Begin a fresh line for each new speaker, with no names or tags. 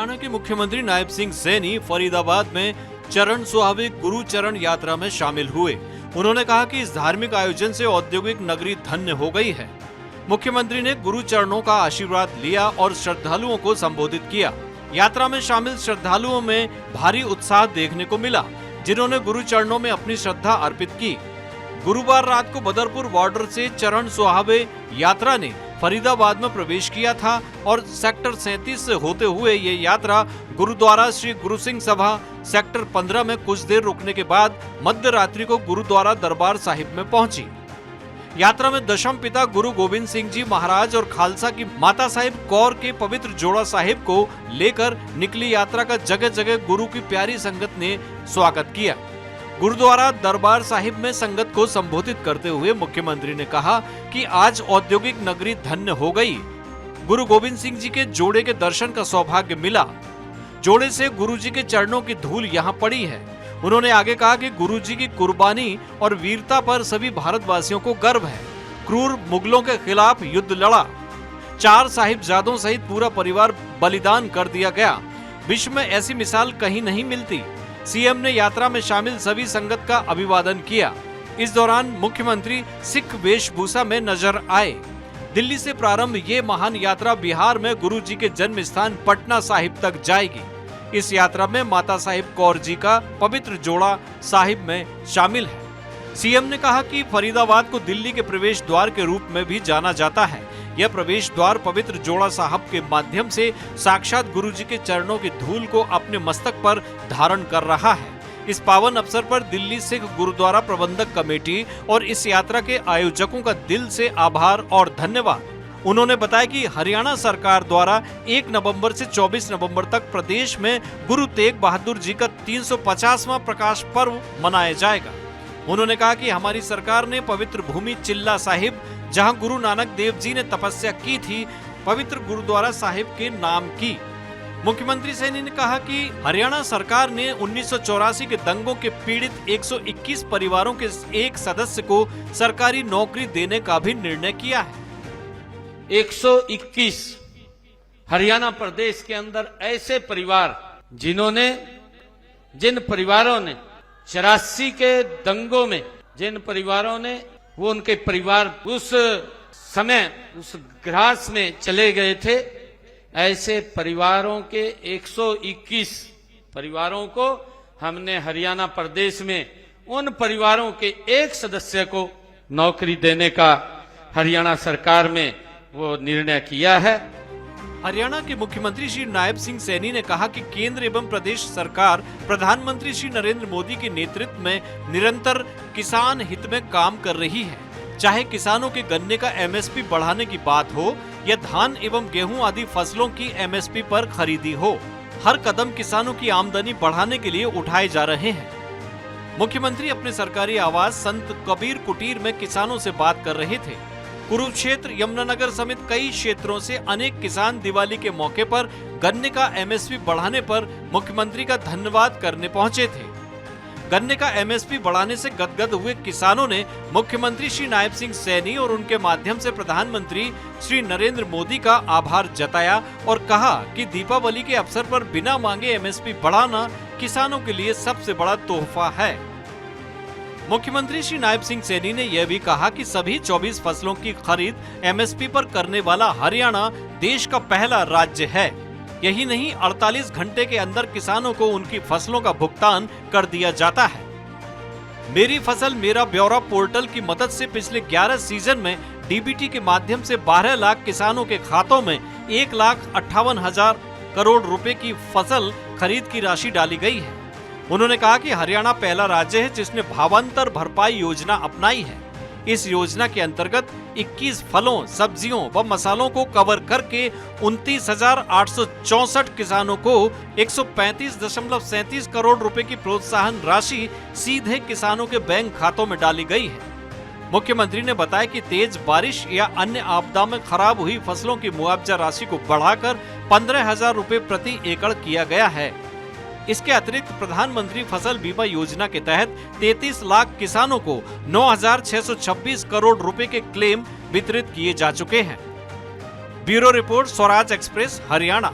हरियाणा के मुख्यमंत्री नायब सिंह सैनी फरीदाबाद में चरण सुहावे गुरु चरण यात्रा में शामिल हुए। उन्होंने कहा कि इस धार्मिक आयोजन से औद्योगिक नगरी धन्य हो गई है। मुख्यमंत्री ने गुरु चरणों का आशीर्वाद लिया और श्रद्धालुओं को संबोधित किया। यात्रा में शामिल श्रद्धालुओं में भारी उत्साह देखने को मिला, जिन्होंने गुरु चरणों में अपनी श्रद्धा अर्पित की। गुरुवार रात को बदरपुर बॉर्डर से चरण सुहावे यात्रा ने फरीदाबाद में प्रवेश किया था और सेक्टर 37 से होते हुए ये यात्रा गुरुद्वारा श्री गुरु सिंह सभा सेक्टर 15 में कुछ देर रुकने के बाद मध्य रात्रि को गुरुद्वारा दरबार साहिब में पहुंची। यात्रा में दशम पिता गुरु गोविंद सिंह जी महाराज और खालसा की माता साहिब कौर के पवित्र जोड़ा साहिब को लेकर निकली यात्रा का जगह जगह गुरु की प्यारी संगत ने स्वागत किया। गुरुद्वारा दरबार साहिब में संगत को संबोधित करते हुए मुख्यमंत्री ने कहा कि आज औद्योगिक नगरी धन्य हो गई। गुरु गोविंद सिंह जी के जोड़े के दर्शन का सौभाग्य मिला। जोड़े से गुरु जी के चरणों की धूल यहाँ पड़ी है। उन्होंने आगे कहा कि गुरु जी की कुर्बानी और वीरता पर सभी भारतवासियों को गर्व है। क्रूर मुगलों के खिलाफ युद्ध लड़ा। 4 साहिबजादों सहित पूरा परिवार बलिदान कर दिया गया। विश्व में ऐसी मिसाल कहीं नहीं मिलती। सीएम ने यात्रा में शामिल सभी संगत का अभिवादन किया। इस दौरान मुख्यमंत्री सिख वेशभूषा में नजर आए। दिल्ली से प्रारंभ ये महान यात्रा बिहार में गुरु जी के जन्म स्थान पटना साहिब तक जाएगी। इस यात्रा में माता साहिब कौर जी का पवित्र जोड़ा साहिब में शामिल है। सीएम ने कहा कि फरीदाबाद को दिल्ली के प्रवेश द्वार के रूप में भी जाना जाता है। यह प्रवेश द्वार पवित्र जोड़ा साहब के माध्यम से साक्षात गुरु जी के चरणों की धूल को अपने मस्तक पर धारण कर रहा है। इस पावन अवसर पर दिल्ली सिख गुरुद्वारा प्रबंधक कमेटी और इस यात्रा के आयोजकों का दिल से आभार और धन्यवाद। उन्होंने बताया कि हरियाणा सरकार द्वारा 1 नवंबर से 24 नवंबर तक प्रदेश में गुरु तेग बहादुर जी का 350वां प्रकाश पर्व मनाया जाएगा। उन्होंने कहा कि हमारी सरकार ने पवित्र भूमि चिल्ला साहिब, जहां गुरु नानक देव जी ने तपस्या की थी, पवित्र गुरुद्वारा साहिब के नाम की। मुख्यमंत्री सैनी ने कहा कि हरियाणा सरकार ने 1984 के दंगों के पीड़ित 121 परिवारों के एक सदस्य को सरकारी नौकरी देने का भी निर्णय किया है।
121 हरियाणा प्रदेश के अंदर ऐसे परिवार जिन परिवारों ने 84 के दंगों में जिन परिवारों ने वो उनके परिवार उस समय उस ग्रास में चले गए थे, ऐसे परिवारों के 121 परिवारों को हमने हरियाणा प्रदेश में उन परिवारों के एक सदस्य को नौकरी देने का हरियाणा सरकार में वो निर्णय किया है।
हरियाणा के मुख्यमंत्री श्री नायब सिंह सैनी ने कहा कि केंद्र एवं प्रदेश सरकार प्रधानमंत्री श्री नरेंद्र मोदी के नेतृत्व में निरंतर किसान हित में काम कर रही है। चाहे किसानों के गन्ने का एमएसपी बढ़ाने की बात हो या धान एवं गेहूं आदि फसलों की एमएसपी पर खरीदी हो, हर कदम किसानों की आमदनी बढ़ाने के लिए उठाए जा रहे हैं। मुख्यमंत्री अपने सरकारी आवास संत कबीर कुटीर में किसानों से बात कर रहे थे। कुरुक्षेत्र, यमुनानगर समेत कई क्षेत्रों से अनेक किसान दिवाली के मौके पर गन्ने का एमएसपी बढ़ाने पर मुख्यमंत्री का धन्यवाद करने पहुंचे थे। गन्ने का एमएसपी बढ़ाने से गदगद हुए किसानों ने मुख्यमंत्री श्री नायब सिंह सैनी और उनके माध्यम से प्रधानमंत्री श्री नरेंद्र मोदी का आभार जताया और कहा कि दीपावली के अवसर पर बिना मांगे एमएसपी बढ़ाना किसानों के लिए सबसे बड़ा तोहफा है। मुख्यमंत्री श्री नायब सिंह सैनी ने यह भी कहा कि सभी 24 फसलों की खरीद एमएसपी पर करने वाला हरियाणा देश का पहला राज्य है। यही नहीं, 48 घंटे के अंदर किसानों को उनकी फसलों का भुगतान कर दिया जाता है। मेरी फसल मेरा ब्यौरा पोर्टल की मदद से पिछले 11 सीजन में डीबीटी के माध्यम से 12 लाख किसानों के खातों में 1,58,000 करोड़ रुपए की फसल खरीद की राशि डाली गई है। उन्होंने कहा कि हरियाणा पहला राज्य है जिसने भावांतर भरपाई योजना अपनाई है। इस योजना के अंतर्गत 21 फलों, सब्जियों व मसालों को कवर करके 29,864 किसानों को 135.37 करोड़ रुपए की प्रोत्साहन राशि सीधे किसानों के बैंक खातों में डाली गई है। मुख्यमंत्री ने बताया कि तेज बारिश या अन्य आपदा में खराब हुई फसलों की मुआवजा राशि को बढ़ाकर 15,000 रुपए प्रति एकड़ किया गया है। इसके अतिरिक्त प्रधानमंत्री फसल बीमा योजना के तहत 33 लाख किसानों को 9,626 करोड़ रुपए के क्लेम वितरित किए जा चुके हैं। Bureau report, Swaraj express, Haryana.